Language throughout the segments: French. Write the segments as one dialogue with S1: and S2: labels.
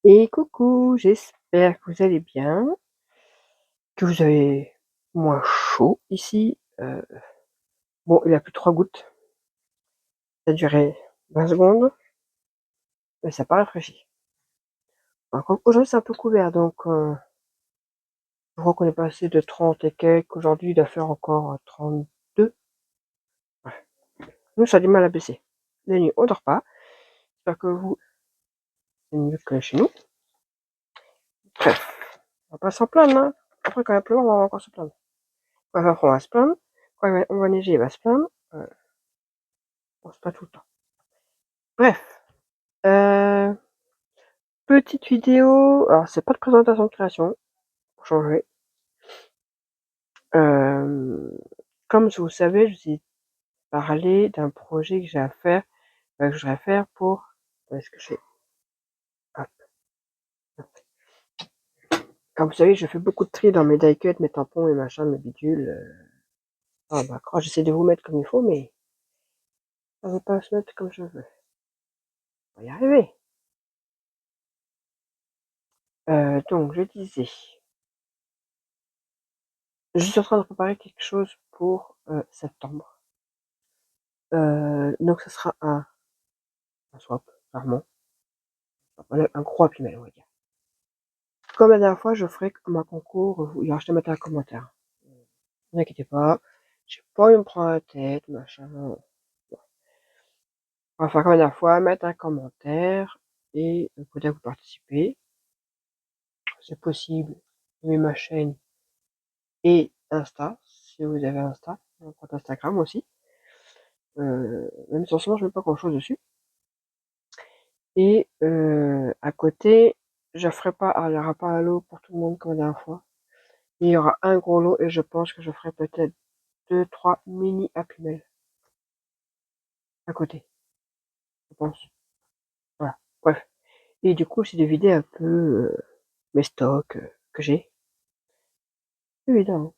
S1: Et coucou, j'espère que vous allez bien, que vous avez moins chaud ici. Bon, il a plu 3 gouttes, ça a duré 20 secondes, mais ça n'a pas rafraîchi. Par contre, aujourd'hui c'est un peu couvert, donc je crois qu'on est passé de 30 et quelques. Aujourd'hui, il doit faire encore 32. Ouais. Nous, ça a du mal à baisser. La nuit, on dort pas. J'espère que vous, c'est mieux que chez nous. Bref, on va pas s'en plaindre, hein. Après, quand il va pleuvoir, on va encore se plaindre. Quand il va froid, on va se plaindre. Quand on va neiger, il va se plaindre. On se plaint tout le temps. Bref. Euh, Petite vidéo, alors c'est pas de présentation de création, pour changer. Comme vous savez, je vous ai parlé d'un projet que j'ai à faire, que je voudrais faire pour... Où est-ce que j'ai... Hop. Comme vous savez, je fais beaucoup de tri dans mes die cuts, mes tampons, mes machins, mes bidules. Ah bah, quand j'essaie de vous mettre comme il faut, mais ça veut pas se mettre comme je veux. On va y arriver. Donc, je disais, je suis en train de préparer quelque chose pour septembre. Donc, ce sera un swap, clairement. Un gros Happy on va dire. Comme la dernière fois, je ferai comme un concours, il va acheter mettre un commentaire. Ne vous inquiétez pas, j'ai pas eu me prendre la tête, machin. On va faire comme la dernière fois, mettre un commentaire et vous dire que vous participez. C'est possible, aimer ma chaîne et Insta, si vous avez Insta, un compte Instagram aussi. Même si en ce moment je mets pas grand chose dessus. Et à côté, je ferai pas, alors il n'y aura pas un lot pour tout le monde comme la dernière fois. Il y aura un gros lot et je pense que je ferai peut-être 2, 3 mini Happy Mail à côté, je pense. Voilà. Bref. Et du coup, c'est de vider un peu mes stocks que j'ai. C'est évident, hein.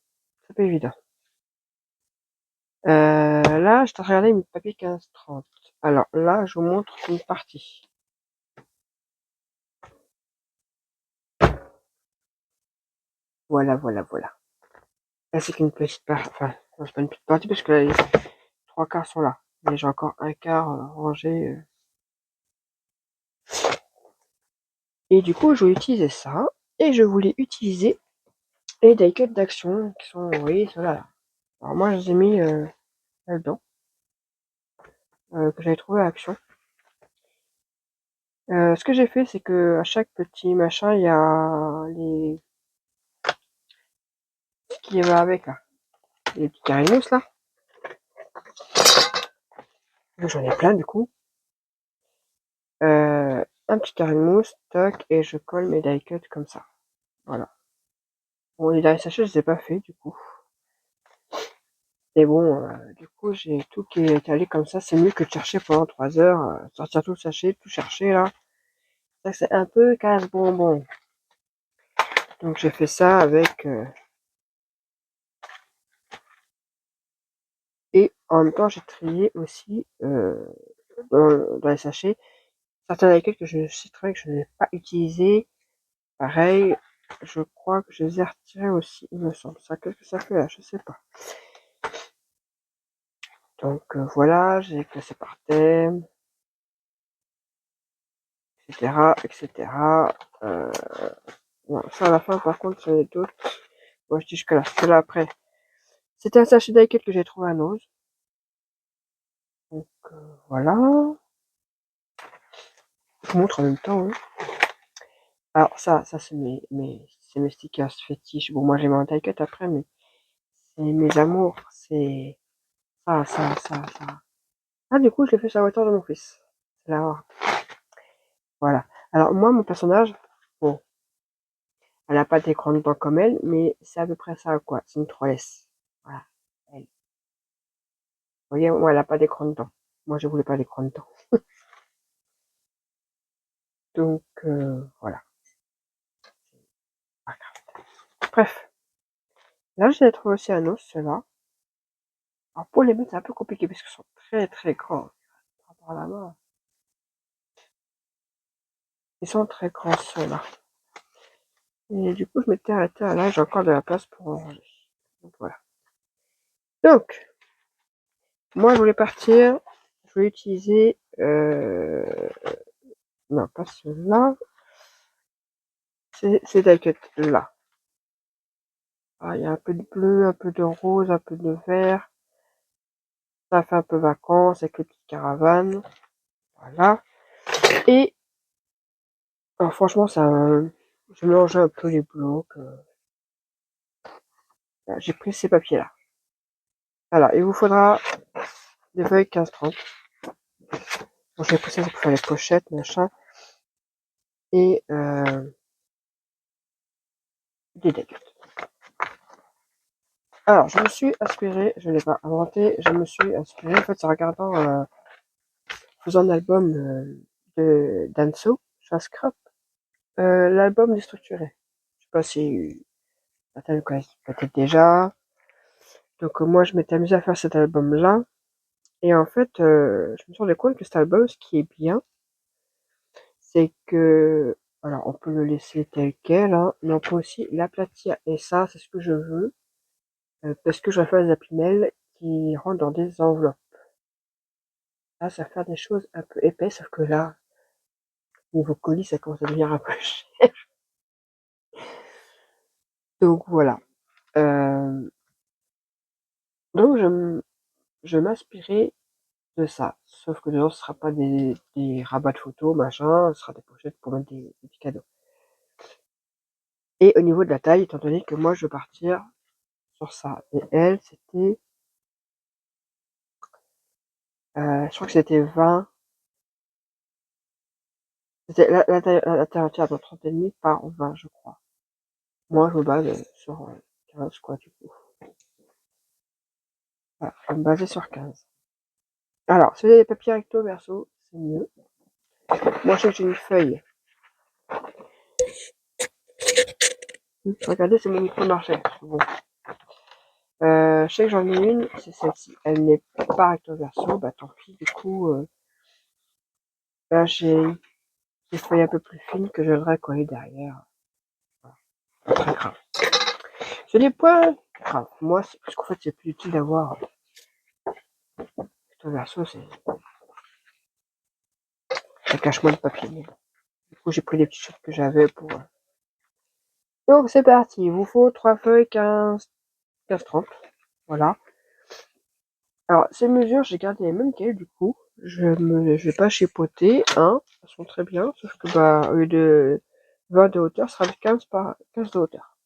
S1: C'est pas évident. Là, je t'ai regardé mes papiers 15-30. Alors là, je vous montre une partie. Voilà, voilà, voilà. Là, c'est qu'une petite partie. Enfin, non, c'est pas une petite partie parce que là, les 3 quarts sont là. Mais j'ai encore un quart rangé. Et du coup, je vais utiliser ça. Et je voulais utiliser les die cuts d'action qui sont, vous voyez, ceux-là. Là. Alors moi, je les ai mis là-dedans. Que j'avais trouvé à Action. Ce que j'ai fait, c'est que à chaque petit machin, il y a les ce qui va avec là, les petits carrés mousse là. J'en ai plein du coup. Un petit carré de mousse, toc, et je colle mes die cuts comme ça. Voilà. Bon, les derniers sachets, je les ai pas fait du coup. Et bon, du coup, j'ai tout qui est étalé comme ça. C'est mieux que de chercher pendant 3 heures, sortir tout le sachet, tout chercher là. Ça, c'est un peu casse-bonbon. Donc j'ai fait ça avec et en même temps j'ai trié aussi dans les sachets certains lesquels que je sais très que je n'ai pas utilisé. Pareil, je crois que je les ai retirés aussi, il me semble. Ça, qu'est-ce que ça fait là? Je sais pas. Donc voilà, j'ai classé par thème, etc., etc. Non, ça à la fin, par contre, j'en ai d'autres. Moi, je dis jusque là. Parce que là, après, c'était un sachet d'Aikel que j'ai trouvé à Nose. Donc voilà. Je vous montre en même temps. Hein. Alors ça c'est mes stickers fétiches. Bon, moi j'ai mon die cut après, mais c'est mes amours. C'est ça. Ah, du coup, je l'ai fait sur la voiture de mon fils. C'est là. Voilà. Alors moi, mon personnage, bon, elle a pas d'écran dedans comme elle, mais c'est à peu près ça, quoi. C'est une 3S. Voilà. Vous voyez, moi, elle a pas d'écran dedans. Moi, je voulais pas d'écran dedans. Donc, voilà. Bref. Là, j'ai trouvé aussi un os, ceux-là. Alors, pour les mettre, c'est un peu compliqué parce qu'ils sont très, très grands. Par rapport à la main. Ils sont très grands ceux-là. Et du coup, je m'étais arrêtée à là, j'ai encore de la place pour en ranger. Donc voilà. Donc, moi, je voulais partir. Je voulais utiliser... non, pas ceux-là. C'est ces là. Ah, il y a un peu de bleu, un peu de rose, un peu de vert. Ça fait un peu vacances avec les petites caravanes. Voilà. Et alors, franchement, ça, je mélangeais un peu les blocs. J'ai pris ces papiers-là. Voilà, il vous faudra des feuilles 15-30. Bon, j'ai pris ça pour faire les pochettes, machin. Et des decks. Alors, je me suis inspiré, je ne l'ai pas inventé, je me suis inspiré, en fait, c'est en regardant, faisant un album de Danso, Scrap, l'album déstructuré. Je sais pas si certains le connaissent peut-être déjà. Donc, moi, je m'étais amusé à faire cet album-là. Et en fait, je me suis rendu compte que cet album, ce qui est bien, c'est que, alors, on peut le laisser tel quel, hein, mais on peut aussi l'aplatir. Et ça, c'est ce que je veux, parce que je vais faire des Happy Mail qui rentrent dans des enveloppes. Là, ça va faire des choses un peu épaisses, sauf que là, niveau colis, ça commence à devenir un peu cher. Donc voilà. Donc je m'inspirais de ça. Sauf que dedans, ce sera pas des rabats de photos, machin, ce sera des pochettes pour mettre des petits cadeaux. Et au niveau de la taille, étant donné que moi, je veux partir sur ça. Et elle, c'était, je crois que c'était 20. C'était la taille entière de 30,5 par 20, je crois. Moi, je me base sur 15, quoi, du coup. Voilà, je vais me baser sur 15. Alors, si vous avez des papiers recto verso, c'est mieux. Moi, je sais que j'ai une feuille. Regardez, c'est mon micro-marché. Bon. Je sais que j'en ai une, c'est celle-ci. Elle n'est pas recto verso, bah tant pis. Du coup, là, j'ai des feuilles un peu plus fines que je voudrais coller derrière. Voilà. Pas très grave. C'est des points graves. Moi, parce qu'en fait, c'est plus utile d'avoir recto verso, ça cache moins de papier. Mais du coup, j'ai pris les petites choses que j'avais pour. Donc, c'est parti. Il vous faut 3 feuilles 15-30. Voilà. Alors, ces mesures, j'ai gardé les mêmes qu'elles, du coup. Je vais pas chipoter, hein. Elles sont très bien, sauf que, bah, au lieu de 20 de hauteur, ça sera 15 de hauteur.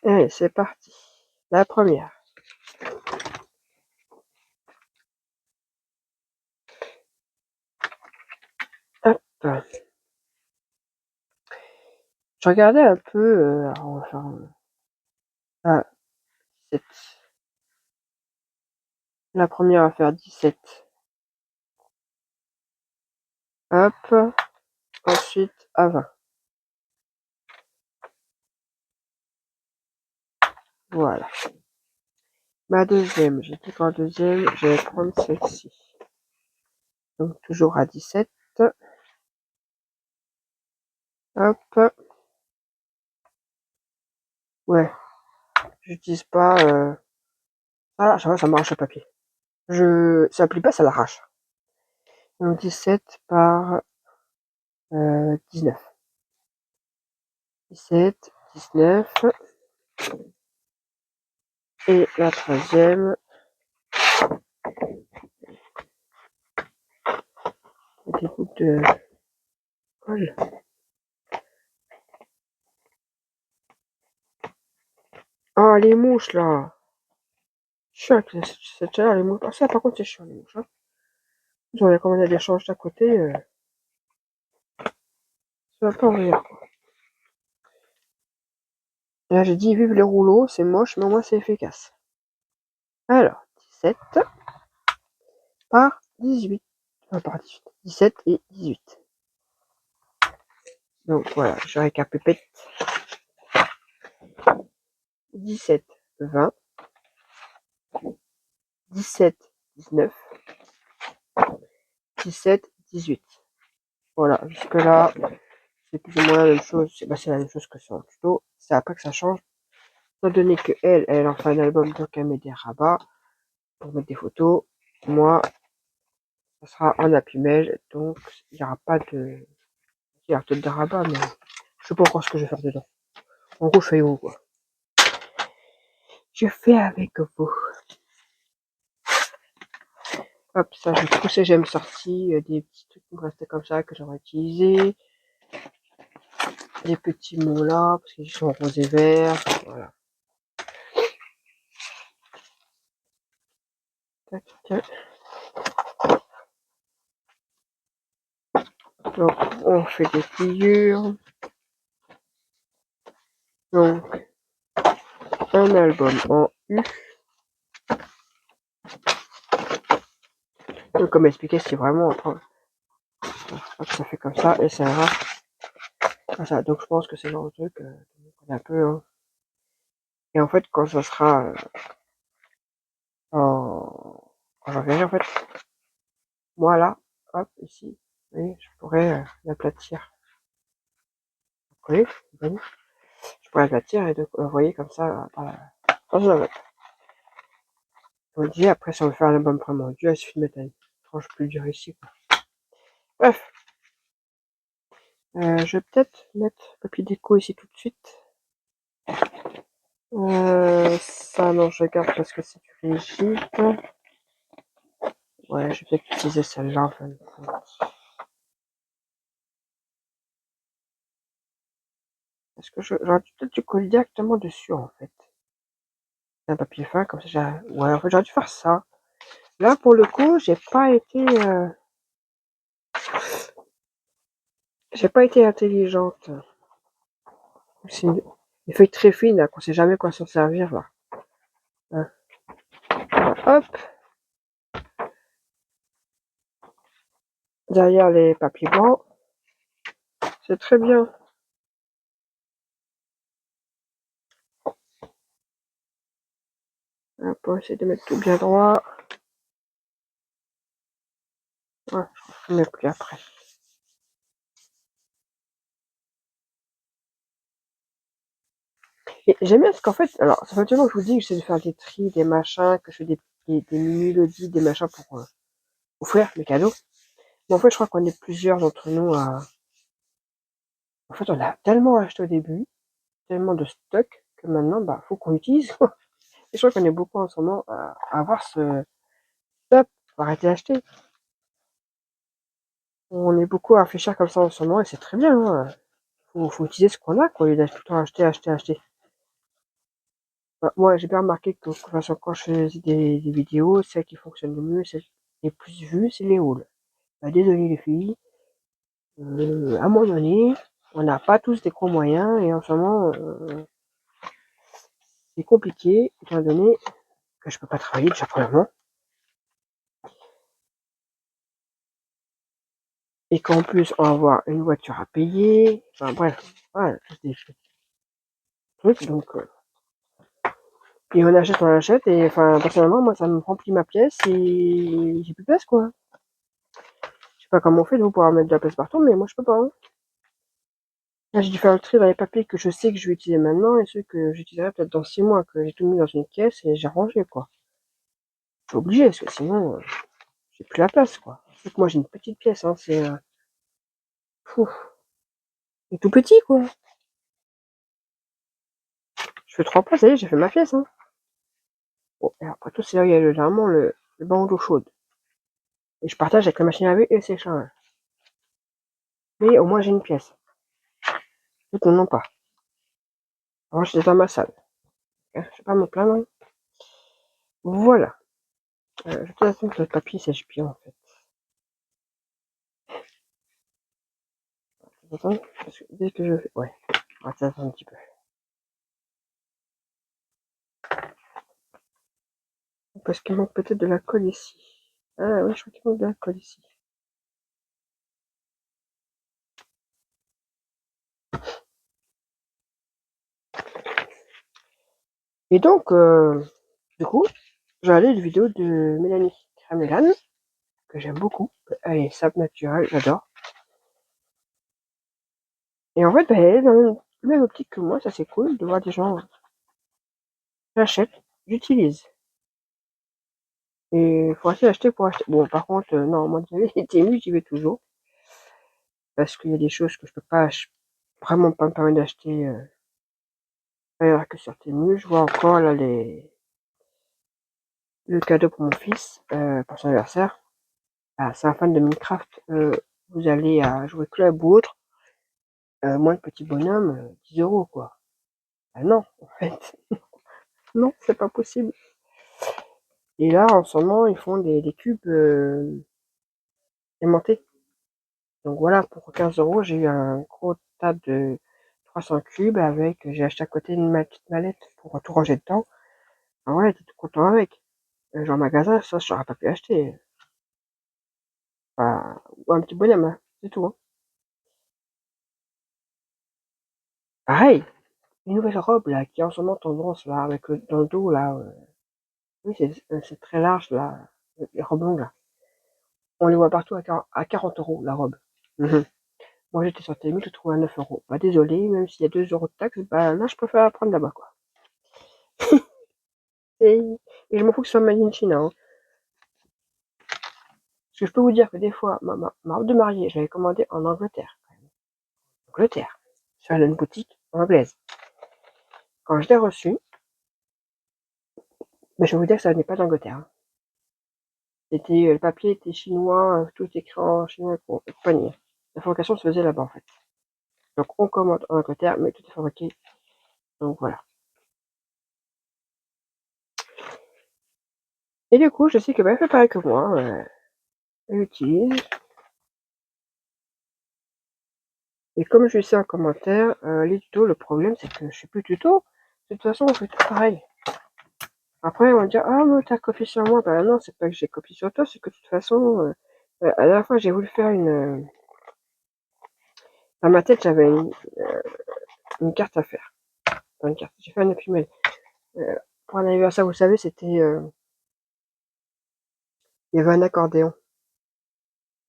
S1: Allez, c'est parti. La première. Hop. Je regardais un peu, alors, on va faire, ah, 17. La première va faire 17. Hop. Ensuite, à 20. Voilà. Ma deuxième, j'ai dit qu'en deuxième, je vais prendre celle-ci. Donc, toujours à 17. Hop. Ouais. J'utilise pas, ah, ça m'arrache le papier. Ça plie pas, ça l'arrache. Donc 17 par 19. 17, 19. Et la troisième, des bouts de colle. Ah, les mouches là. Chiant avec cette chaleur, les mouches. Ah, ça par contre, c'est chiant les mouches. Hein. J'en ai commandé des changes d'à côté. Ça va pas ouvrir. Et là, j'ai dit, vive les rouleaux, c'est moche, mais au moins c'est efficace. Alors, 17 par 18. Enfin, par 18. 17 et 18. Donc voilà, je récapitule. 17, 20. 17, 19. 17, 18. Voilà, jusque là, c'est plus ou moins la même chose. C'est la même chose que sur le tuto. C'est après que ça change. Étant donné que elle en fait un album, donc elle met des rabats pour mettre des photos. Moi, ça sera en Happy Mail, donc il n'y aura pas de. Il y aura peut-être des rabats, mais je sais pas encore ce que je vais faire dedans. En gros, je fais où, quoi. Je fais avec vous. Hop, ça, j'ai tout ces gemmes sorties, des petits trucs qui me restaient comme ça que j'aurais utilisé. Des petits mots là, parce qu'ils sont rose et vert. Voilà. Tac, tac. Donc, on fait des pliures. Donc, un album en U. Donc, comme expliqué, c'est vraiment ça fait comme ça et ça ira comme ça. Donc, je pense que c'est le genre de truc un peu. Hein. Et en fait, quand ça sera quand j'enverrai, en fait, moi là, hop, ici, vous voyez, je pourrais l'aplatir. Vous voyez, je pourrais l'aplatir et donc l'envoyer comme ça dans une enveloppe. On dit après, si on veut faire un album vraiment dur, il suffit de mettre une tranche plus dure ici. Quoi. Bref, je vais peut-être mettre papier déco ici tout de suite. Ça, non, je garde parce que c'est du rigide. Ouais, je vais peut-être utiliser celle-là en fin de compte. Est-ce que j'aurais peut-être dû coller directement dessus en fait. Un papier fin, comme ça ouais, en fait, j'aurais dû faire ça. Là, pour le coup, j'ai pas été intelligente. C'est une feuille très fine, là, qu'on sait jamais quoi s'en servir, là. Hein. Hop, derrière les papiers blancs. C'est très bien. On peut essayer de mettre tout bien droit. Ouais, je ne plus après. Et j'aime bien parce qu'en fait, alors, ça fait tellement que je vous dis que j'essaie de faire des tris, des machins, que je fais des mélodies, des machins pour offrir mes cadeaux. Mais en fait, je crois qu'on est plusieurs d'entre nous à. En fait, on a tellement acheté au début, tellement de stock, que maintenant, bah, faut qu'on utilise. Et je crois qu'on est beaucoup en ce moment à avoir ce stop, faut arrêter d'acheter. On est beaucoup à réfléchir comme ça en ce moment et c'est très bien. Hein. Faut utiliser ce qu'on a, quoi, au lieu d'être tout le temps acheter, acheter, acheter. Bah, moi, j'ai bien remarqué que de toute façon, quand je fais des vidéos, celles qui fonctionnent le mieux, celles les plus vues, c'est les hauls. Bah, désolé les filles, à un moment donné, on n'a pas tous des gros moyens et en ce moment, c'est compliqué, étant donné que je peux pas travailler déjà premièrement. Et qu'en plus, on va avoir une voiture à payer. Enfin bref, voilà, tous des trucs. Donc, et on achète. Et enfin, personnellement, moi, ça me remplit ma pièce et j'ai plus de place, quoi. Je sais pas comment on fait, vous pouvoir mettre de la place partout, mais moi, je peux pas. Hein. Là, j'ai dû faire le tri dans les papiers que je sais que je vais utiliser maintenant et ceux que j'utiliserai peut-être dans 6 mois, que j'ai tout mis dans une caisse et j'ai rangé, quoi. Je suis obligé, parce que sinon, j'ai plus la place, quoi. Donc, moi, j'ai une petite pièce, hein, c'est tout petit, quoi. Je fais 3 pas, ça y est, j'ai fait ma pièce, hein. Bon, et après tout, c'est là où il y a généralement le banc d'eau chaude. Et je partage avec la machine à laver et le sèche-linge. Mais au moins, j'ai une pièce. D'autres n'en ont pas. Alors, j'étais dans ma salle. Je vais pas me plaindre. Voilà. Je vais peut-être attendre que le papier sèche bien, en fait. Attends, parce que dès que je fais... Ouais, on va attendre un petit peu. Parce qu'il manque peut-être de la colle ici. Ah oui, je crois qu'il manque de la colle ici. Et donc, du coup, j'ai regardé une vidéo de Mélanie Cramélan, que j'aime beaucoup. Elle est sable naturelle, j'adore. Et en fait, bah, elle est dans la même optique que moi, ça c'est cool de voir des gens, j'achète, j'utilise. Et faut aussi acheter pour acheter. Bon, par contre, non, moi, les Temu, j'y vais toujours. Parce qu'il y a des choses que je peux pas vraiment pas me permettre d'acheter ailleurs que sur Temu. Je vois encore là le cadeau pour mon fils, pour son anniversaire. Ah, c'est un fan de Minecraft. Vous allez à jouer club ou autre. Moi, le petit bonhomme, 10 € quoi. Ah non, en fait. Non, c'est pas possible. Et là, en ce moment, ils font des cubes aimantés. Donc voilà, pour 15 €, j'ai eu un gros tas de 300 cubes avec, j'ai acheté à côté une petite mallette pour tout ranger dedans. Ah ouais, j'étais tout content avec. Genre magasin, ça, j'aurais pas pu acheter. Enfin, ou un petit bonhomme, hein, c'est tout. Hein. Pareil, une nouvelle robe là, qui est en ce moment tendance là, avec dans le dos là. Oui, c'est très large là, les robes longues là. On les voit partout à 40 € la robe. Mhm. Moi j'étais sur Temu, je trouvé à 9 €. Bah désolé, même s'il y a 2 € de taxe, bah là je préfère la prendre là-bas quoi. Et, et je m'en fous que ce soit made in China. Hein. Parce que je peux vous dire que des fois, ma robe de mariée, je l'avais commandée en Angleterre. Angleterre. Sur une boutique anglaise. Quand je l'ai reçue, mais je vais vous dire que ça venait pas d'Angleterre. Hein. C'était, le papier était chinois, tout était écrit en chinois et compagnie. La fabrication se faisait là-bas en fait. Donc on commande en Angleterre, mais tout est fabriqué. Donc voilà. Et du coup, je sais que elle fait pareil que moi. Elle utilise. Et comme je sais en commentaire, les tutos, le problème c'est que je suis plus tuto. De toute façon, on fait tout pareil. Après, on va dire, ah, mais t'as copié sur moi. Ben non, c'est pas que j'ai copié sur toi, c'est que de toute façon, à la fois, j'ai voulu faire dans ma tête, j'avais une carte à faire. Pas une carte. J'ai fait un Happy Mail. Euh, pour un anniversaire, vous savez, c'était, il y avait un accordéon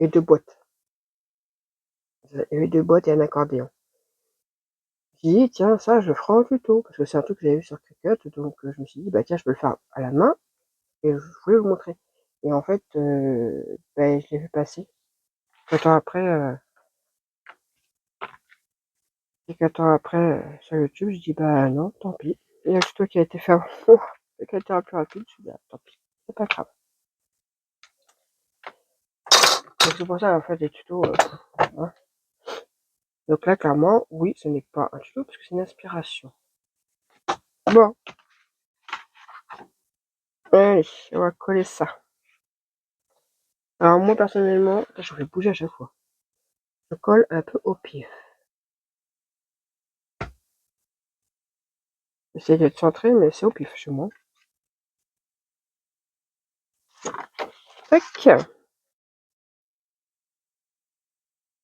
S1: et 2 boîtes. Il y avait 2 boîtes et un accordéon. J'ai dit, tiens, ça, je le ferai en tuto, parce que c'est un truc que j'avais vu sur Cricut, donc je me suis dit, bah tiens, je peux le faire à la main, et je voulais vous montrer. Et en fait, bah, je l'ai vu passer. Quelques temps après, sur YouTube, je dis, bah non, tant pis. Il y a le tuto qui a été fait avant moi, et qui a été un peu rapide, je dis, bah tant pis, c'est pas grave. Donc c'est pour ça, en fait, des tutos, hein. Donc là, clairement, oui, ce n'est pas un tuto, parce que c'est une inspiration. Bon, allez, on va coller ça. Alors moi, personnellement, je vais bouger à chaque fois. Je colle un peu au pif. J'essaie d'être centré, mais c'est au pif chez moi. Tac.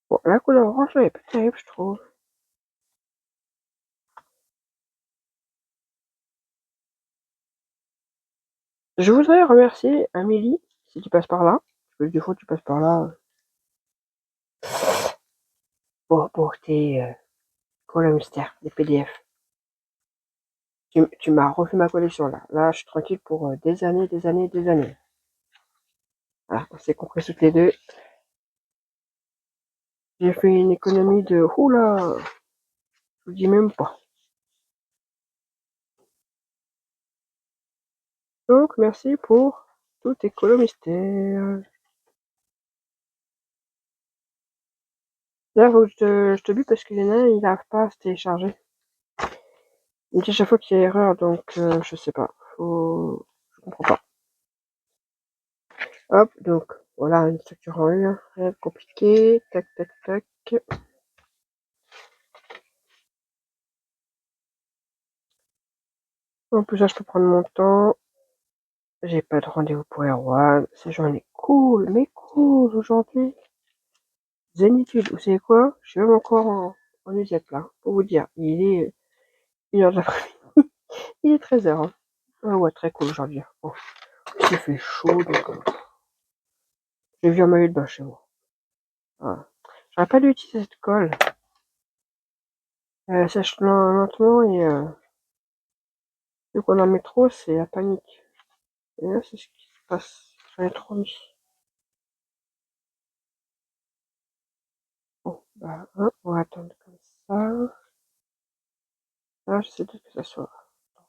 S1: Bon, la couleur orange, elle est pas terrible, je trouve. Je voudrais remercier Amélie, si tu passes par là. Parce que des fois, tu passes par là pour tes colle mystère, des PDF. Tu m'as refait ma collection là. Là, je suis tranquille pour des années, des années, des années. Voilà, on s'est compris toutes les deux. J'ai fait une économie de... Oula, je vous dis même pas. Donc, merci pour tous tes colos mystères. Là, faut que je te bute parce qu'il y en a un, il n'arrive pas à se télécharger. Il me dit à chaque fois qu'il y a erreur, donc je sais pas. Je comprends pas. Hop, donc voilà une structure en U, rien de compliqué. Tac, tac, tac. En plus, là, je peux prendre mon temps. J'ai pas de rendez-vous pour Erwan. Cette journée cool, mais cool aujourd'hui. Zénitude, vous savez quoi? Je suis même encore en usette là, pour vous dire. Il est 1 h de l'après-midi. Il est 13 h. Hein. Ah ouais, très cool aujourd'hui. Bon, il fait chaud, donc j'ai vu un maillot de bain chez moi. Voilà. J'aurais pas dû utiliser cette colle. Elle sèche lentement et vu qu'on en met trop, c'est la panique. Et là, c'est ce qui se passe. J'en ai trop mis. Bon, bah, on va attendre comme ça. Là, j'essaie de que ça soit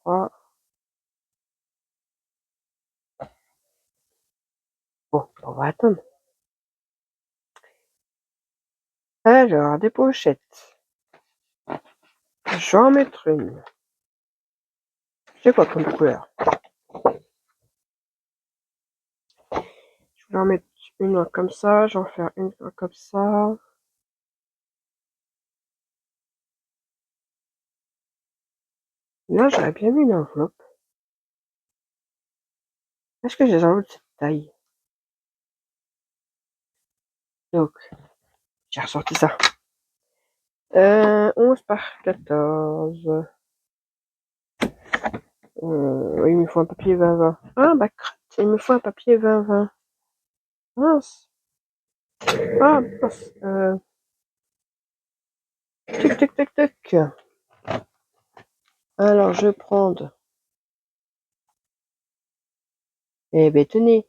S1: droit. Bon, on va attendre. Alors, des pochettes. Je vais en mettre une. C'est quoi comme couleur? Je vais en mettre une comme ça. Je vais en faire une comme ça. Là, j'aurais bien mis une enveloppe. Est-ce que j'ai les enveloppes de cette taille? Donc, j'ai ressorti ça. 11 par 14. Oui, il me faut un papier 20-20. Ah, bah, il me faut un papier 20-20. Mince. Ah, mince. Tic, tic, tic, tic. Alors, je vais prendre. Eh ben, tenez.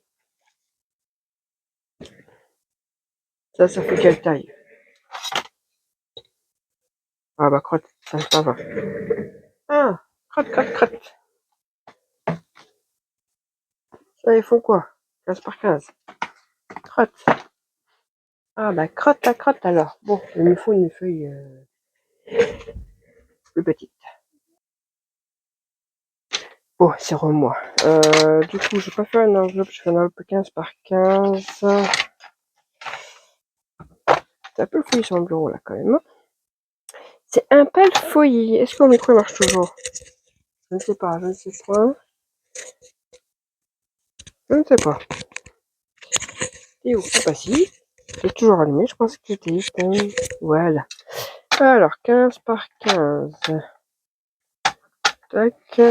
S1: Ça fait quelle taille? Ah, bah, crotte. Ça va. Ah, crotte, crotte, crotte. Ça, ils font quoi? 15 par 15. Crotte. Ah, bah, crotte à crotte alors. Bon, il me faut une feuille plus petite. Bon, c'est moi. Du coup, je vais pas faire une enveloppe, je fais une enveloppe 15 par 15. C'est un peu fouillé sur le bureau là quand même. C'est un peu fouillé. Est-ce que mon micro marche toujours? Je ne sais pas, je ne sais pas. Je ne sais pas. Et où? Ah bah si. C'est toujours allumé, je pense que c'était éteint. Voilà. Alors, 15 par 15. Tac.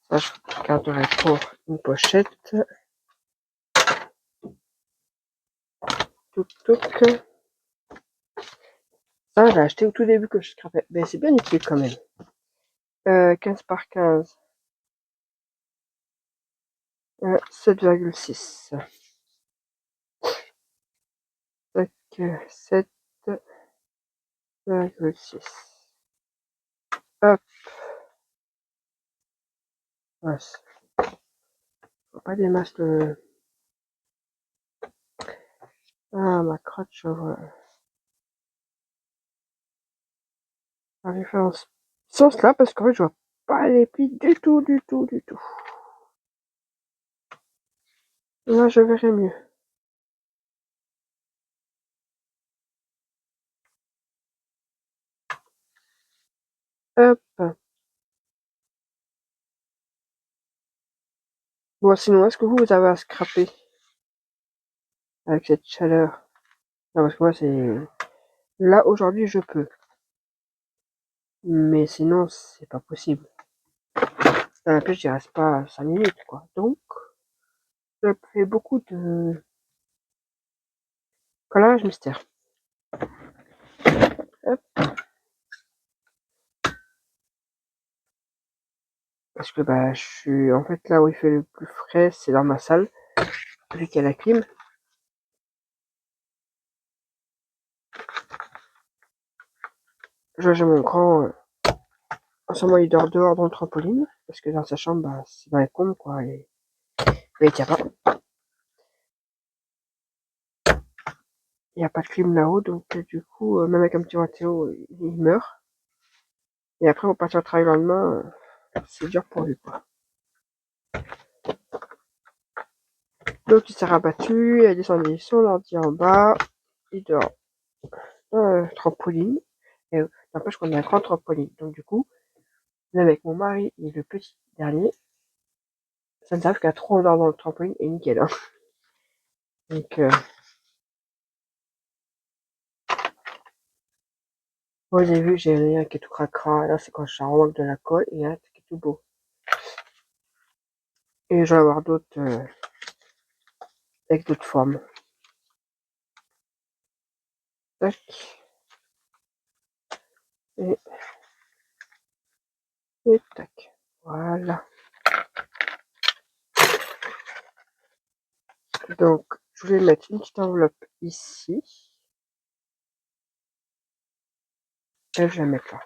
S1: Ça, je garderai pour une pochette. Touc, touc. Ça, j'ai acheté au tout début que je scrapais. Ben, c'est bien utile quand même. 15 par 15. 7,6. Tac. 7,6. Hop. Mince. Faut pas des masses de... Ah, ma crotte, je vois. Je vais faire en ce sens-là parce qu'en fait, je vois pas les plis du tout, du tout, du tout. Là, je verrai mieux. Hop. Bon, sinon, est-ce que vous avez à scraper avec cette chaleur? Non, parce que moi, c'est... Là, aujourd'hui, je peux. Mais sinon, c'est pas possible. Dans la pêche, j'y reste pas 5 minutes, quoi. Donc, je fais beaucoup de collage mystère. Hop. Parce que, bah, je suis... En fait, là où il fait le plus frais, c'est dans ma salle. Vu qu'il y a la clim. J'ai mon grand... En ce moment, il dort dehors dans le trampoline. Parce que dans sa chambre, bah, c'est dans les combes, quoi. Et... Mais il tient pas. Il n'y a pas de clim là-haut. Donc, du coup, même avec un petit ventilo, il meurt. Et après, on partir au travail le lendemain. C'est dur pour lui, quoi. Donc, il s'est rabattu. Il a descendu son ordi en bas. Il dort dans le trampoline. Et n'empêche qu'on a un grand trampoline. Donc, du coup, même avec mon mari et le petit dernier, ça ne savent qu'à trop on dort dans le trampoline et nickel. Hein. Donc, moi, j'ai vu, j'ai un qui est tout cracra. Là, c'est quand je remonte de la colle. Et un qui est tout beau. Et je vais avoir d'autres avec d'autres formes. tac, et, et tac. Voilà. Donc, je vais mettre une petite enveloppe ici. Et je vais mettre là.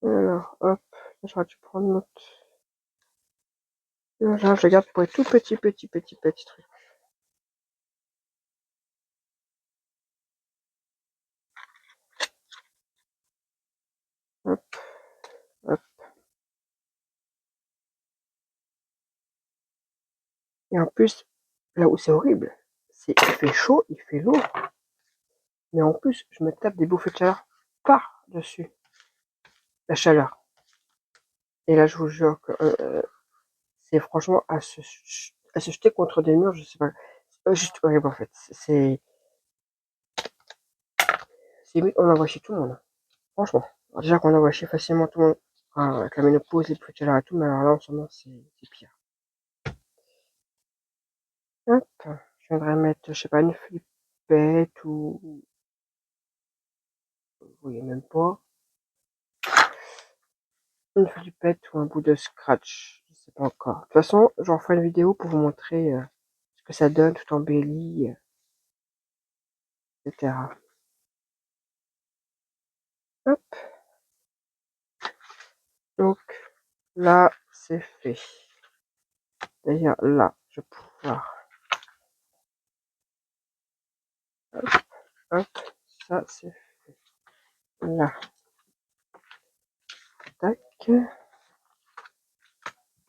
S1: Alors, hop, j'aurais dû prendre notre... Là, je garde pour les tout petits trucs. Hop, hop. Et en plus, là où c'est horrible, c'est il fait chaud, il fait lourd. Mais en plus, je me tape des bouffées de chaleur par-dessus la chaleur. Et là, je vous jure que c'est franchement à se jeter contre des murs, je sais pas. C'est juste horrible en fait. C'est limite, on envoie chez tout le monde. Franchement. Alors, déjà qu'on envoie chez facilement tout le monde. Enfin, avec la ménopause, les bouffées de chaleur et tout, mais alors là, en ce moment, c'est pire. Hop, je viendrais mettre, je sais pas, une flippette ou... Vous voyez même pas. Une flippette ou un bout de scratch. Je sais pas encore. De toute façon, j'en ferai une vidéo pour vous montrer ce que ça donne, tout embelli, etc. Hop. Donc, là, c'est fait. D'ailleurs, là, je vais pouvoir... Hop, hop. Ça, c'est fait. Là. Tac.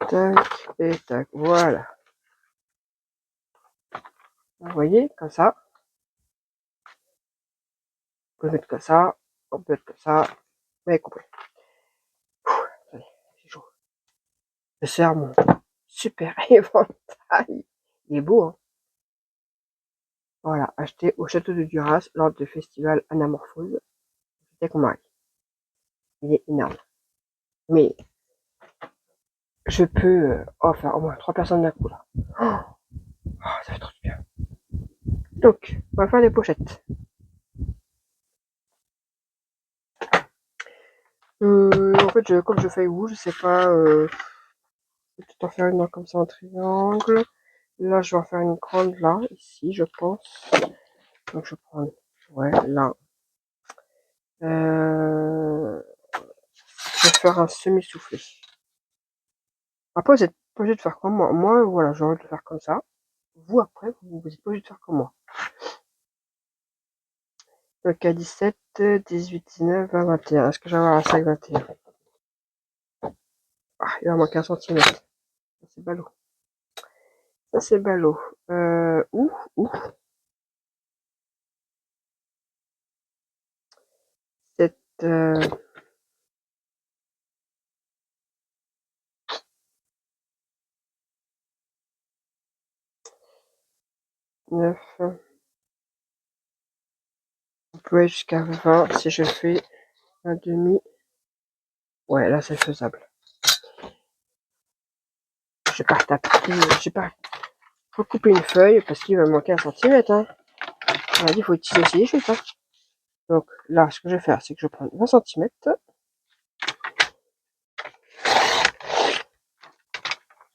S1: Tac. Et tac. Voilà. Vous voyez, comme ça. On peut mettre comme ça. On peut mettre comme ça. Vous avez compris. Allez, c'est chaud. Je sers mon super éventail. Il est beau, hein. Voilà, acheté au château de Duras lors du festival Anamorphose. C'était avec mon mari. Il est énorme. Mais je peux faire au moins 3 personnes d'un coup là. Ça fait trop du bien. Donc, on va faire les pochettes. En fait, comme je fais où, je sais pas. Je vais peut-être en faire une comme ça en triangle. Là, je vais en faire une grande là, ici, je pense. Donc, je prends, ouais, là. Je vais faire un semi-soufflé. Après, vous êtes pas obligé de faire comme moi. Moi, voilà, j'ai envie de le faire comme ça. Vous, après, vous êtes pas obligé de faire comme moi. Donc, à 17, 18, 19, 20, 21. Est-ce que je vais avoir un sac 21? Ah, il va manquer un centimètre. Ça, c'est ballot. Ça, c'est ballot. Où 7, 9. On peut aller jusqu'à 20 si je fais un demi. Ouais, là, c'est faisable. J'ai pas retapé. J'ai pas recouper une feuille parce qu'il va me manquer un centimètre. Hein. On a dit qu'il faut utiliser les choses. Hein. Donc là, ce que je vais faire, c'est que je prends 20 centimètres.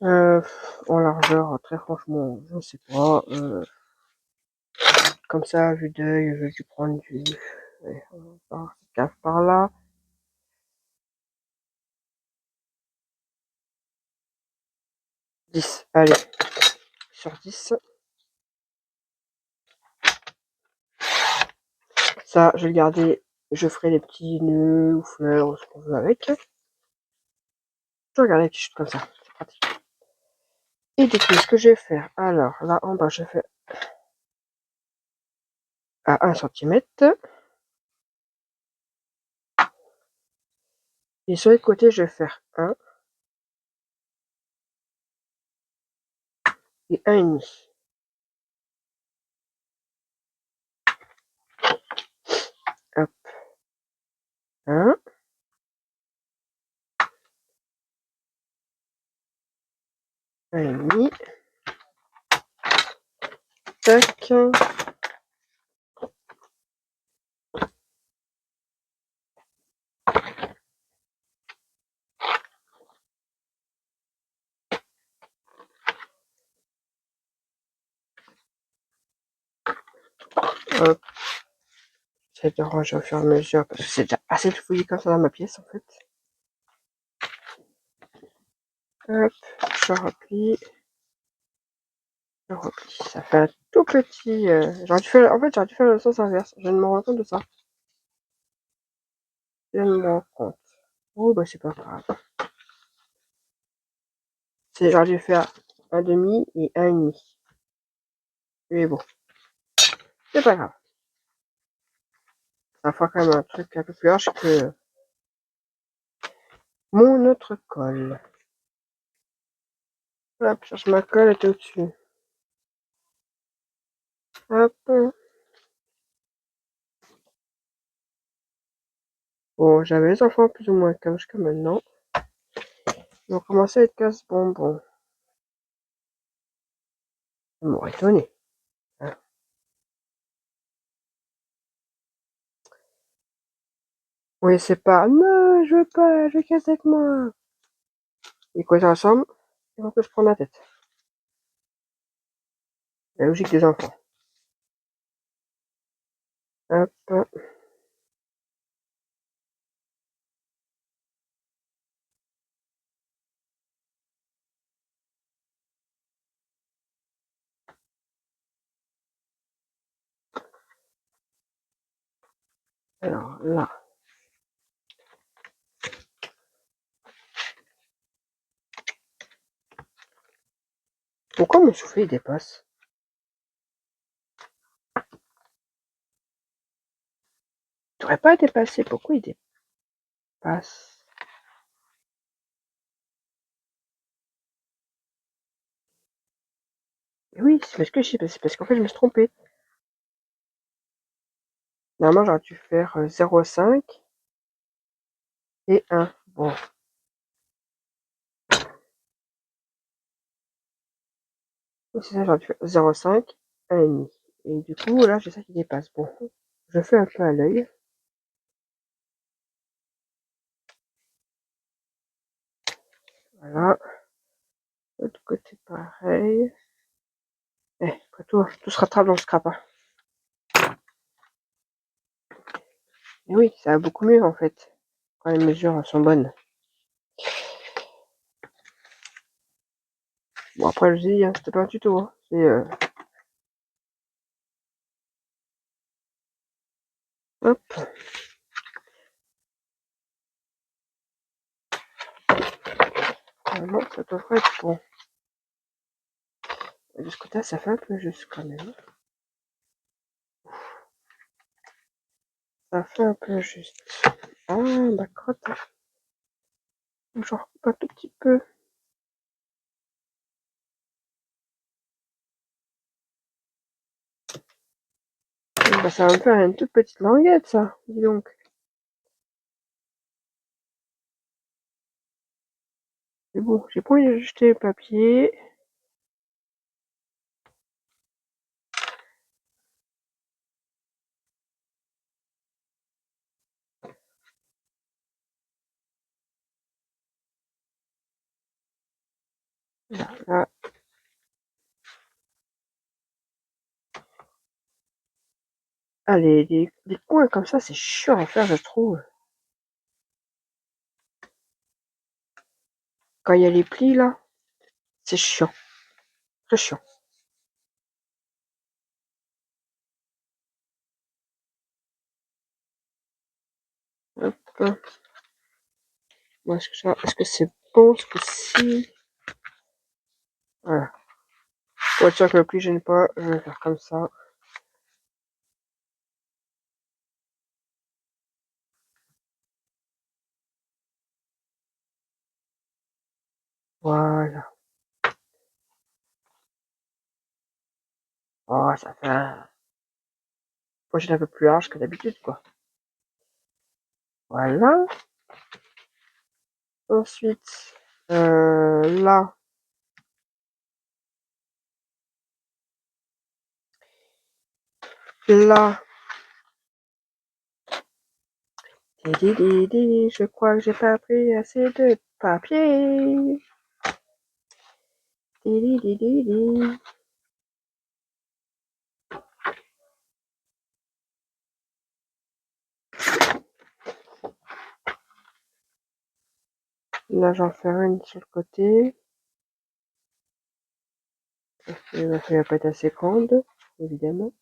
S1: En largeur, très franchement, je ne sais pas. Comme ça, vue d'œil, je vais dû prendre du... Ouais, par là. 10, allez, sur 10. Ça, je vais le garder, je ferai des petits nœuds ou fleurs ou ce qu'on veut avec. Je vais regarder les petites choses comme ça, c'est pratique. Et du coup, ce que je vais faire, alors là en bas, je fais à 1 cm. Et sur les côtés, je vais faire 1 et 1,5. Hop, 1, 1,5. Tac. Hop. J'essaie de ranger au fur et à mesure parce que c'est déjà assez de fouillis comme ça dans ma pièce en fait. Hop, je replie. Je replie. Ça fait un tout petit. J'aurais dû faire. En fait, j'aurais dû faire le sens inverse. Je viens de me rendre compte de ça. Je viens de me rendre compte. Oh bah c'est pas grave. J'aurais dû faire un demi et un et demi. Mais bon, c'est pas grave. Ça fera quand même un truc un peu plus large que mon autre colle. Hop, cherche ma colle, elle était au-dessus. Hop. Bon, j'avais les enfants plus ou moins comme jusqu'à maintenant. Ils ont commencé à être casse-bonbons. Ça m'aurait étonné. Hein. Oui, c'est pas. Non, je veux pas, je casse avec moi. Et quand ils ensemble, ils vont que se prendre la tête. La logique des enfants. Hop. Alors là. Pourquoi mon soufflet il dépasse? Il devrait pas dépasser. Pourquoi il dépasse? Oui, c'est parce que c'est parce qu'en fait je me suis trompée. Normalement j'aurais dû faire 0,5 et 1. Bon. Oui, c'est ça, j'aurais dû faire 0,5, 1,5. Et du coup, là, j'ai ça qui dépasse. Bon, je fais un peu à l'œil. Voilà. L'autre côté, pareil. Après tout se rattrape dans le scrap. Hein. Et oui, ça va beaucoup mieux, en fait, quand les mesures sont bonnes. Bon, après, je dis, hein, c'était pas un tuto. Hein. C'est... Hop. Normalement, ça devrait être bon. Et de ce côté-là, ça fait un peu juste, quand même. Ça fait un peu juste. Ah, ma crotte. Je recoupe un tout petit peu. Bah, ça va me faire une toute petite languette, ça. Dis donc. Mais bon, j'ai pas envie de jeter le papier. Là. Ah, les coins comme ça, c'est chiant à faire, je trouve. Quand il y a les plis, là, c'est chiant. Très chiant. Hop. Bon, est-ce que c'est bon ce coup-ci? Voilà. Pour être sûr que le pli gêne pas, je vais faire comme ça. Voilà. Oh, ça fait un pochette un peu plus large que d'habitude, quoi. Voilà. Ensuite, là, là. Je crois que j'ai pas pris assez de papier. Là, j'en fais une sur le côté. La feuille va pas être assez grande, évidemment.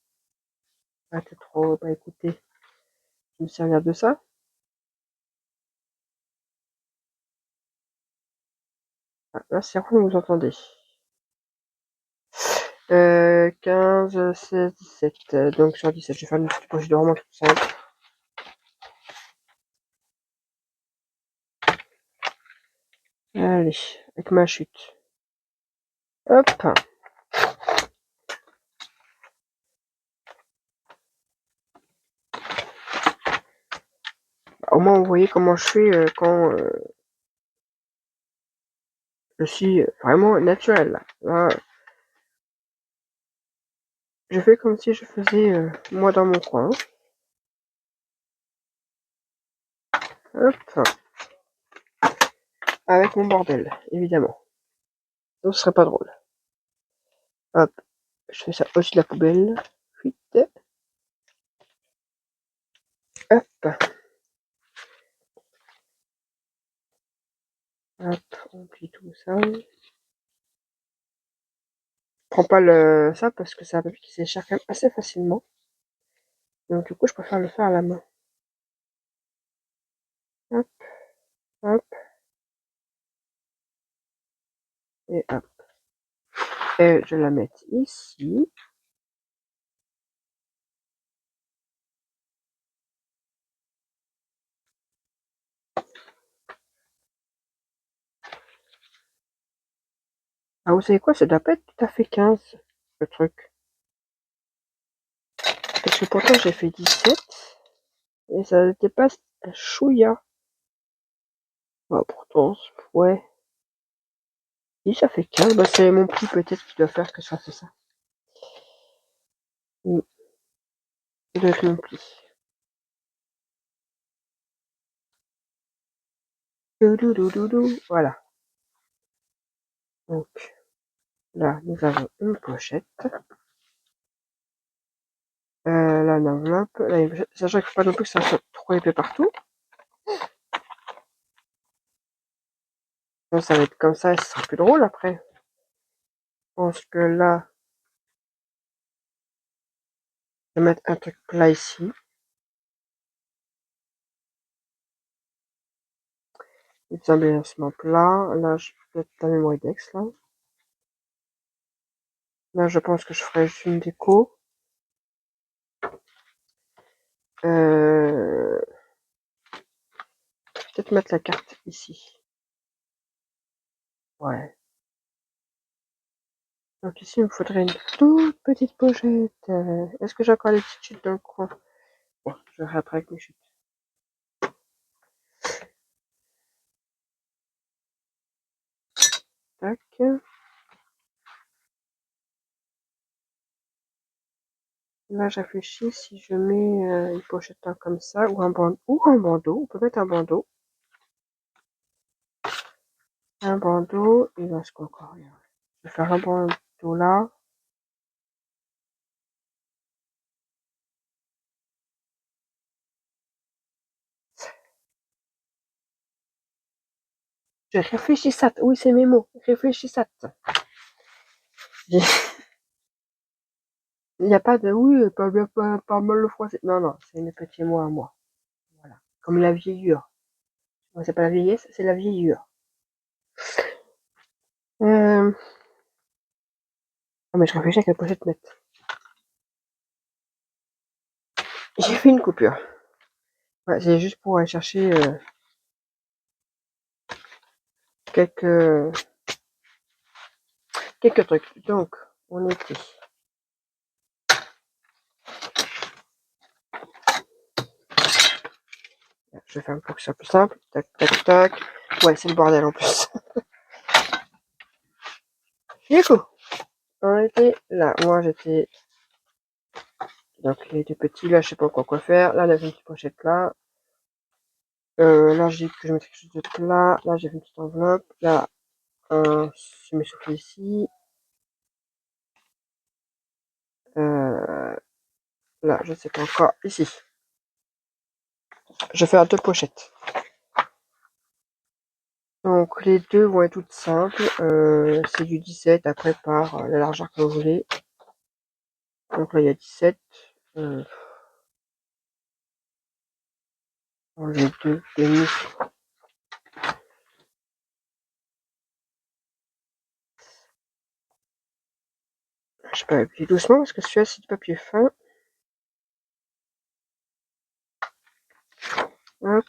S1: Ah, t'es trop... Bah écoutez, je vais me servir de ça. Ah, là, c'est rond, vous entendez. 15, 16, 17. Donc sur 17, je vais faire une petite poche de vraiment tout simple. Allez, avec ma chute. Hop. Au moins, vous voyez comment je fais quand je suis vraiment naturel. Là, je fais comme si je faisais moi dans mon coin. Hop. Avec mon bordel, évidemment. Donc ce serait pas drôle. Hop. Je fais ça aussi de la poubelle. Vite. Hop. Hop. On plie tout ça. Je prends pas ça parce que c'est un papier qui s'échappe quand même assez facilement. Donc du coup, je préfère le faire à la main. Hop. Hop. Et hop. Et je la mets ici. Ah, vous savez quoi, ça doit pas être tout à fait 15, le truc. Parce que pourtant, j'ai fait 17. Et ça dépasse un chouïa. Bah, pourtant, ouais. Si ça fait 15, bah c'est mon pli peut-être qui doit faire que ça fait ça. Oui, ça doit être mon pli. Voilà. Donc, là, nous avons une pochette. Là, une enveloppe. Là, sachant qu'il ne faut pas non plus que ça soit trop épais partout. Donc, ça va être comme ça et ce sera plus drôle après. Je pense que là, je vais mettre un truc plat ici. Des embellissements plats. Là, je vais mettre la mémoire d'ex, là. Là, je pense que je ferai juste une déco. Peut-être mettre la carte ici. Ouais. Donc ici, il me faudrait une toute petite pochette. Est-ce que j'ai encore les petites chutes dans le coin? Bon, je vais après avec mes chutes. Tac. Là, je réfléchis si je mets une pochette là comme ça, ou un bandeau. On peut mettre un bandeau. Un bandeau, il reste quoi encore? Je vais faire un bandeau là. Je réfléchis ça. Oui, c'est mes mots. Réfléchis ça. Il n'y a pas de oui, pas mal le froid. Non, non, c'est mes petits mots à moi. Voilà. Comme la vieillure. C'est pas la vieillesse, c'est la vieillure. Ah, mais je réfléchis à quelle pochette mettre. J'ai fait une coupure. Ouais, c'est juste pour aller chercher quelques trucs. Donc, on était. Je vais faire un peu que ça plus simple. Tac, tac, tac. Ouais, c'est le bordel en plus. Du coup, on était là. Moi, j'étais Donc les deux petits, là, je sais pas quoi faire. Là, on avait une petite pochette là. Là, j'ai dit que je mettrais quelque chose d'autre là. Là, j'avais une petite enveloppe. Là, je me souffle ici. Là, je sais pas encore. Ici. Je vais faire deux pochettes. Donc les deux vont être toutes simples. C'est du 17 après par la largeur que vous voulez. Donc là, il y a 17. Les deux demi. Je peux appuyer doucement parce que celui-là, c'est du papier fin. Hop.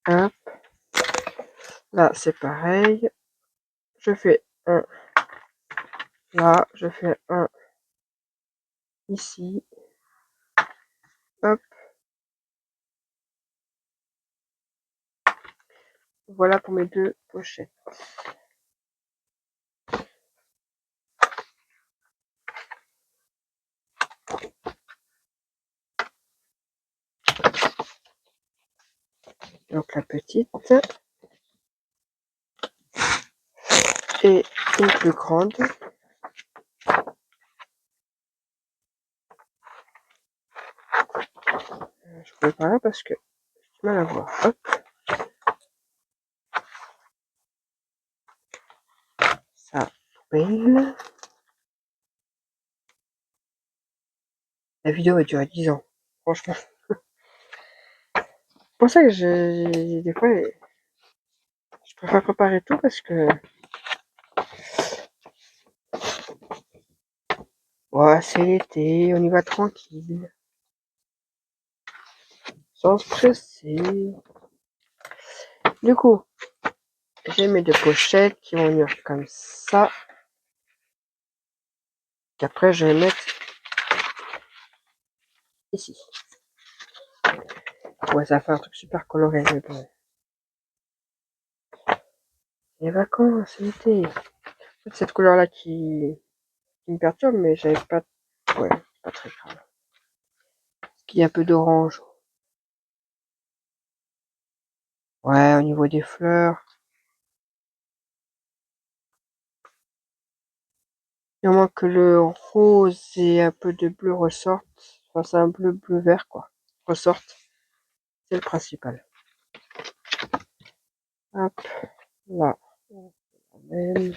S1: Hop. Là, c'est pareil. Je fais un là. Je fais un ici. Hop. Voilà pour mes deux pochettes. Donc la petite et une plus grande. Je ne peux pas parce que j'ai du mal à voir. Hop. Ça, poubelle. La vidéo va durer 10 ans. Franchement. C'est pour ça que des fois, je préfère préparer tout parce que ouais, c'est l'été, on y va tranquille, sans se presser. Du coup, j'ai mes deux pochettes qui vont venir comme ça. Qu'après, je vais mettre ici. Ouais, ça fait un truc super coloré, mais bon. Les vacances, l'été. C'est cette couleur-là qui me perturbe, mais j'avais pas. Ouais, pas très grave. Parce qu'il y a un peu d'orange. Ouais, au niveau des fleurs. Il manque que le rose et un peu de bleu ressortent. Enfin, c'est un bleu-vert, quoi. Ressortent. C'est le principal. Hop, là. Même.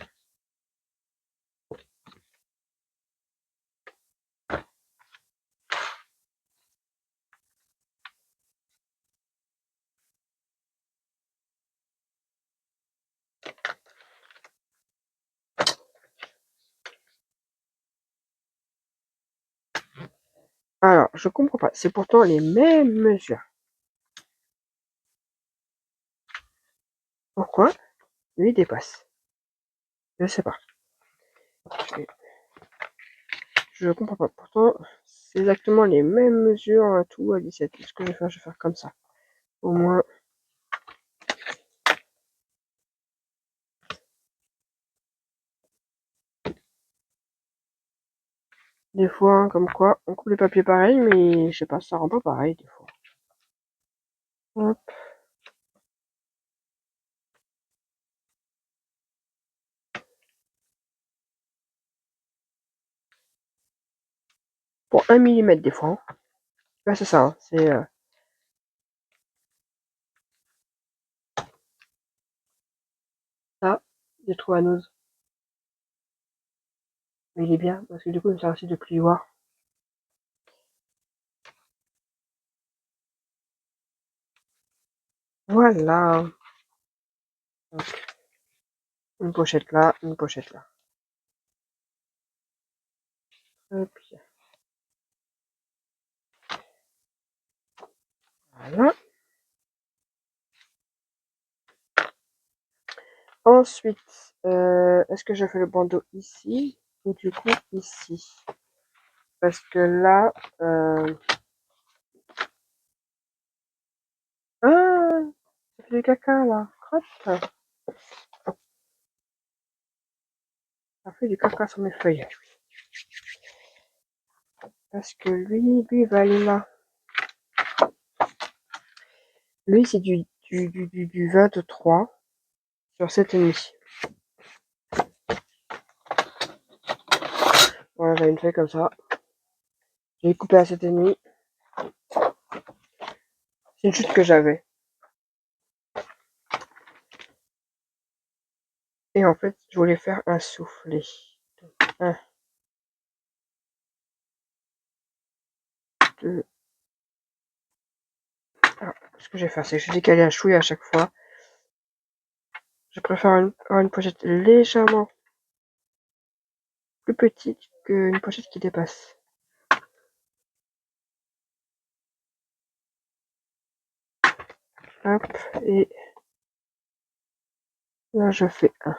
S1: Alors, je comprends pas. C'est pourtant les mêmes mesures. Pourquoi lui dépasse? Je sais pas. Je comprends pas. Pourtant, c'est exactement les mêmes mesures à tout à 17. Ce que je vais faire comme ça. Au moins. Des fois, hein, comme quoi, on coupe les papiers pareil, mais je sais pas, ça rend pas pareil des fois. Hop. Pour 1 millimètre des fois. Hein. Ouais, c'est ça. Hein. C'est ça. J'ai trouvé un ose. Mais il est bien, parce que du coup, il me sert aussi de plioir. Voilà. Donc, une pochette là, une pochette là. Hop. Voilà. Ensuite, est-ce que je fais le bandeau ici ou du coup ici? Parce que là, ah, ça fait du caca là. Crotte. Ça fait du caca sur mes feuilles. Parce que lui, il va aller là. Lui, c'est du 23 sur 7,5. Voilà, j'avais une feuille comme ça. J'ai coupé à 7,5. C'est une chute que j'avais. Et en fait, je voulais faire un soufflet. 1, 2. Alors, ce que je vais faire, c'est que je vais décaler un chouille à chaque fois. Je préfère avoir une pochette légèrement plus petite qu'une pochette qui dépasse. Hop, et là je fais 1.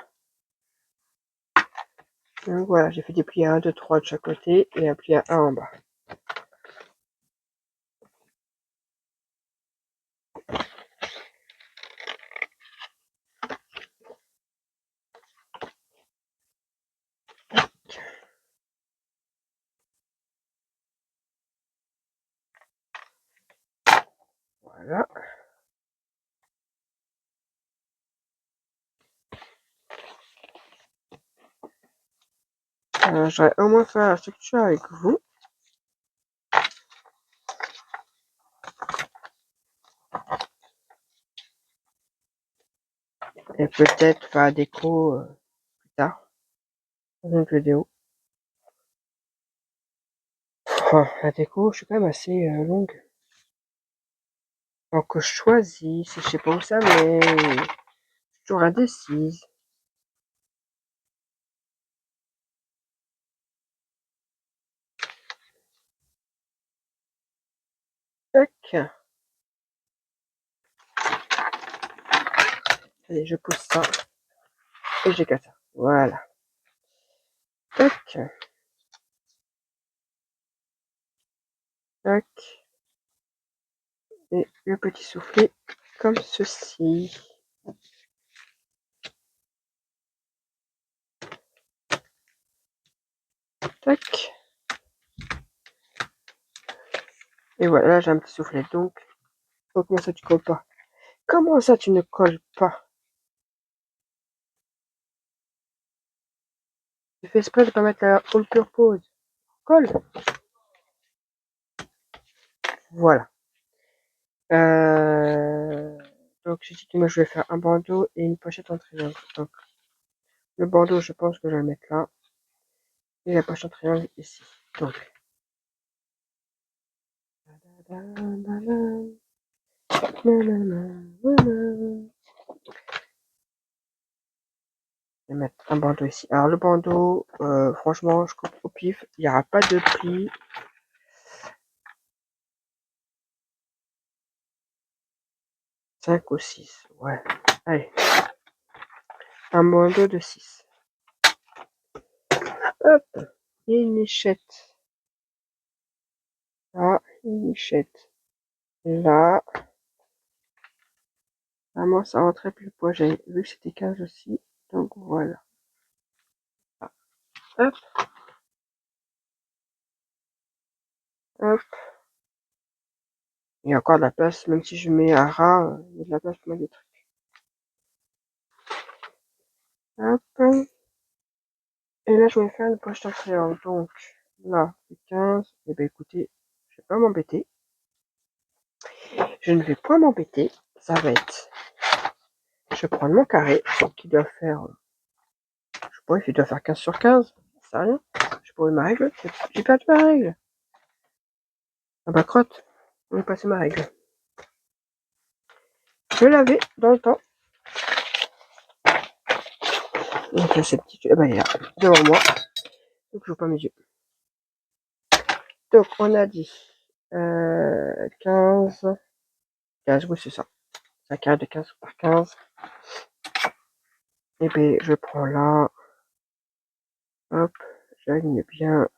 S1: Donc voilà, j'ai fait des plis 1, 2, 3 de chaque côté et un pli à 1 en bas. Voilà. J'aurais au moins fait la structure avec vous. Et peut-être faire la déco plus tard, dans une vidéo. Oh, la déco, je suis quand même assez longue. Donc je choisis, je sais pas où ça, mais je suis toujours indécise. Tac. Allez, je pousse ça. Et j'ai qu'à ça. Voilà. Tac. Tac. Et le petit soufflet comme ceci. Tac. Et voilà, là j'ai un petit soufflet. Donc, oh, comment ça tu colles pas? Comment ça tu ne colles pas? Tu fais exprès de pas mettre la all purpose. Colle. Voilà. Donc j'ai dit que moi je vais faire un bandeau et une pochette en triangle. Donc le bandeau, je pense que je vais le mettre là. Et la pochette en triangle ici. Donc. Je vais mettre un bandeau ici. Alors le bandeau, franchement, je coupe au pif. Il n'y aura pas de pli. 5 ou 6. Ouais. Allez. Un bandeau de 6. Hop. Et une lichette. Là. Une lichette. Là. Vraiment, ça rentrait plus le poids. J'avais vu que c'était 15 aussi. Donc voilà. Hop. Hop. Il y a encore de la place. Même si je mets un ras, il y a de la place pour mettre des trucs. Hop. Et là, je vais faire une pochette en triangle. Donc là, c'est 15. Et ben écoutez, je vais pas m'embêter. Je ne vais point m'embêter. Ça va être. Je vais prendre mon carré qui doit faire. Je sais pas, il doit faire 15 sur 15. C'est rien. Je pourrais ma règle. J'ai perdu ma règle. Ah bah crotte. On est passé ma règle. Je l'avais dans le temps. Donc là, c'est petit. Eh ben, il est là, devant moi. Donc je vois pas mes yeux. Donc on a dit 15. 15, oui c'est ça. C'est un carré de 15 par 15. Et ben je prends là. Hop. J'aligne bien.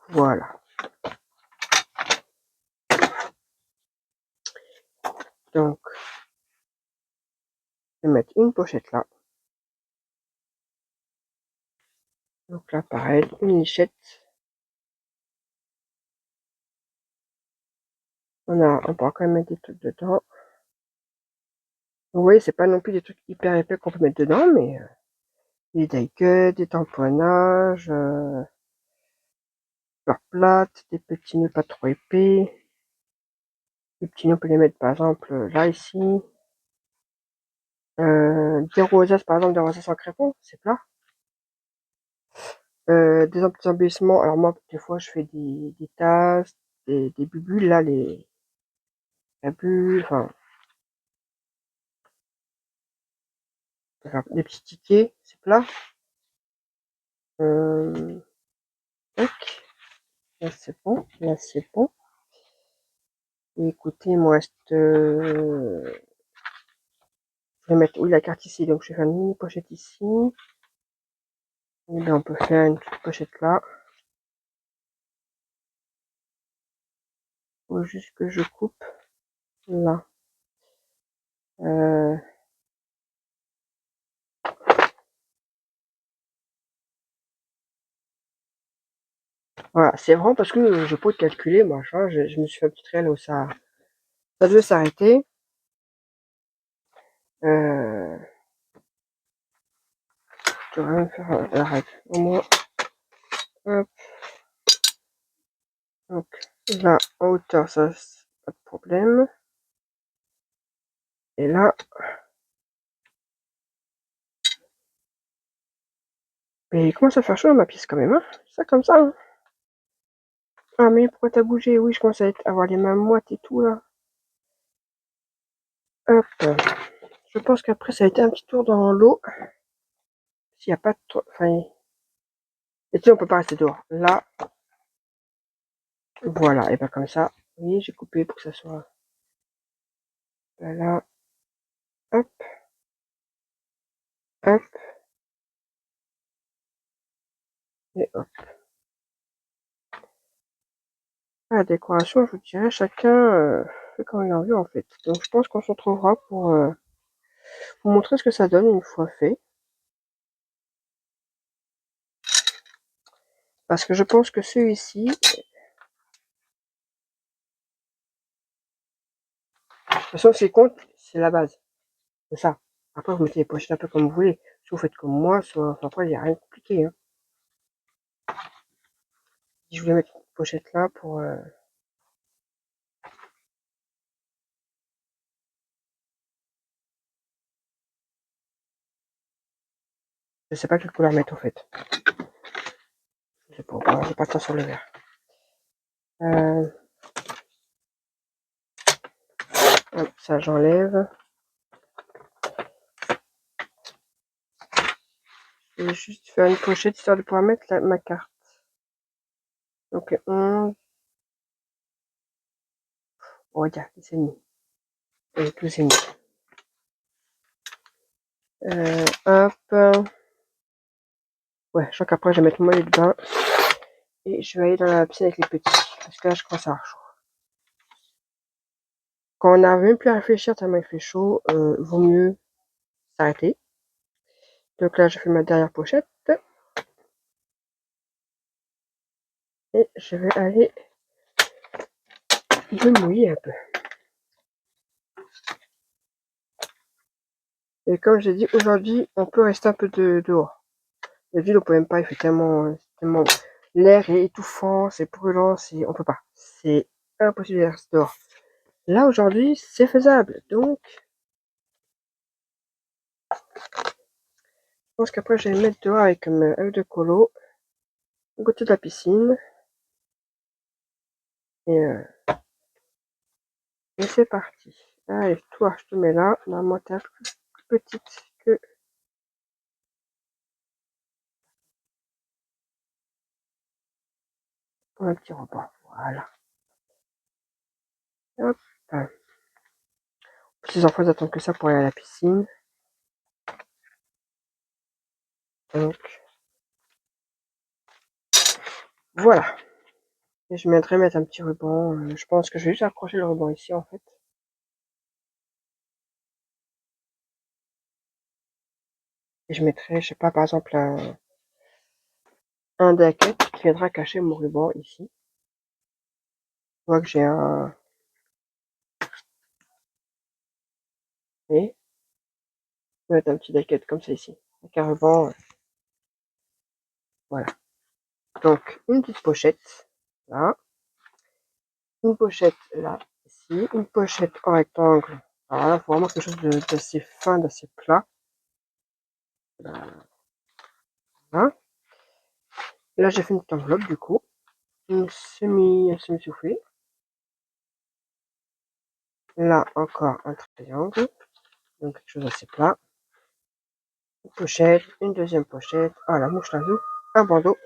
S1: Voilà. Donc je vais mettre une pochette là. Donc là, pareil, une lichette. On pourra quand même mettre des trucs dedans. Vous voyez, c'est pas non plus des trucs hyper épais qu'on peut mettre dedans, mais des die cuts, des tamponnages, fleurs plates, des petits nœuds pas trop épais. Les petits nœuds, on peut les mettre par exemple là, ici. Des rosaces, par exemple, des rosaces en crépon, c'est plat. Des petits embellissements. Alors moi, des fois, je fais des tasses, des bulles, là, la bulle, enfin, des petits tickets, c'est plat. Tac. Là, c'est bon. Là, c'est bon. Et écoutez, il me reste... je vais mettre la carte ici, donc je vais faire une mini pochette ici. Et bien, on peut faire une petite pochette là. Faut juste que je coupe là. Voilà, c'est vraiment parce que je peux calculer, machin. Je me suis fait un petit réel où ça devait s'arrêter. Je vais même faire la règle. Au moins, hop. Donc là, en hauteur, ça, c'est pas de problème. Et là, mais il commence à faire chaud dans ma pièce quand même, hein. Ça comme ça, hein. Ah mais pourquoi t'as bougé? Oui, je commence à avoir les mains moites et tout là. Hop. Je pense qu'après ça a été un petit tour dans l'eau. S'il n'y a pas de... Enfin... Et tu sais, on peut pas rester dehors. Là, voilà. Et ben comme ça, vous voyez, j'ai coupé pour que ça soit... Là, hop, hop, et hop. La décoration, je vous dirais, chacun fait comme il a envie en fait. Donc je pense qu'on se retrouvera pour vous montrer ce que ça donne une fois fait. Parce que je pense que celui-ci, de toute façon, ce qui compte, c'est la base. C'est ça. Après, vous mettez les pochettes un peu comme vous voulez. Si vous faites comme moi, soit... enfin, après, il n'y a rien de compliqué. Hein. Si je voulais mettre une pochette là pour... Je sais pas quelle couleur mettre en fait. Je sais pas, j'ai pas de temps sur le verre. Hop, ça j'enlève. Je vais juste faire une pochette histoire de pouvoir mettre ma carte. Donc 11. Oh, regarde, 10,5. Et 12,5. Hop. Ouais, je crois qu'après je vais mettre mon maillot de bain. Et je vais aller dans la piscine avec les petits. Parce que là, je commence à avoir chaud. Quand on n'a même plus à réfléchir tellement il fait chaud, vaut mieux s'arrêter. Donc là, je fais ma dernière pochette. Et je vais aller me mouiller un peu. Et comme j'ai dit, aujourd'hui, on peut rester un peu dehors. La ville, on peut même pas, il fait tellement l'air est étouffant, c'est brûlant, on peut pas. C'est impossible de rester dehors. Là, aujourd'hui, c'est faisable. Donc, je pense qu'après, je vais me mettre dehors avec ma eau de colo, au côté de la piscine. Et, et c'est parti. Allez, toi, je te mets là. Normalement, t'es un peu plus petite que pour un petit repas. Voilà. Hop. Les enfants, ils attendent que ça pour aller à la piscine. Donc, voilà. Et je viendrai mettre un petit ruban. Je pense que je vais juste accrocher le ruban ici, en fait. Et je mettrai, je sais pas, par exemple, un daquette qui viendra cacher mon ruban ici. Je vois que j'ai un... Et je vais mettre un petit daquette comme ça ici. Avec un ruban, voilà. Donc, une petite pochette, là. Une pochette, là, ici. Une pochette en rectangle. Alors là, il faut vraiment quelque chose d'assez fin, d'assez plat. Voilà. Là, j'ai fait une petite enveloppe, du coup. Un semi-soufflé. Là, encore un triangle. Donc, quelque chose d'assez plat. Une pochette, une deuxième pochette. Ah, la mouche lazou. Un bandeau.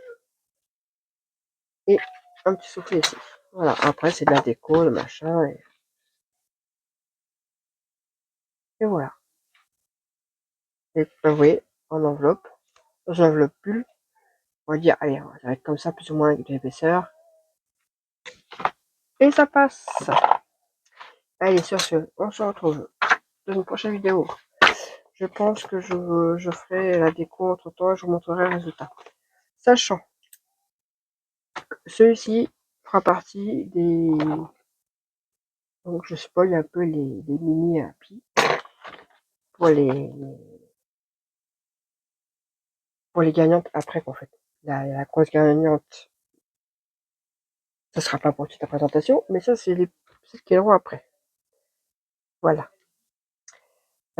S1: Et un petit soufflet ici. Voilà, après, c'est de la déco, le machin. Et voilà. Et vous voyez, en enveloppe. Dans une enveloppe bulle. On va dire, allez, ça va être comme ça, plus ou moins, avec de l'épaisseur. Et ça passe. Allez, sur ce, on se retrouve dans une prochaine vidéo. Je pense que je ferai la déco entre temps et je vous montrerai le résultat. Sachant que celui-ci fera partie des... Donc je spoil un peu les mini happy pour les gagnantes après qu'en fait. La grosse gagnante, ça sera pas pour toute la présentation, mais ça c'est celles qui iront après. Voilà.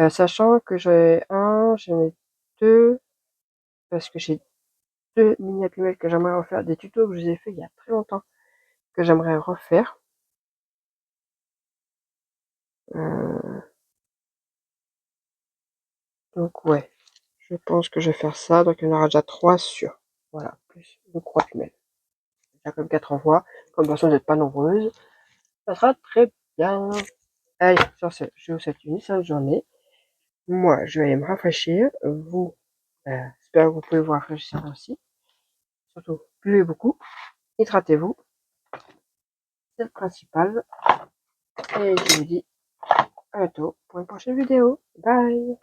S1: Sachant que j'en ai deux, parce que j'ai deux mini Happy Meal que j'aimerais refaire, des tutos que je vous ai fait il y a très longtemps, que j'aimerais refaire. Donc ouais, je pense que je vais faire ça, donc il y en aura déjà 3 sûrs. Voilà, plus le 3 Happy Meal. Déjà comme 4 envois, comme de toute façon vous n'êtes pas nombreuses, ça sera très bien. Allez, sur ce, je vous souhaite une excellente journée. Moi, je vais aller me rafraîchir. Vous, j'espère que vous pouvez vous rafraîchir aussi. Surtout, buvez beaucoup. Hydratez-vous. C'est le principal. Et je vous dis à bientôt pour une prochaine vidéo. Bye!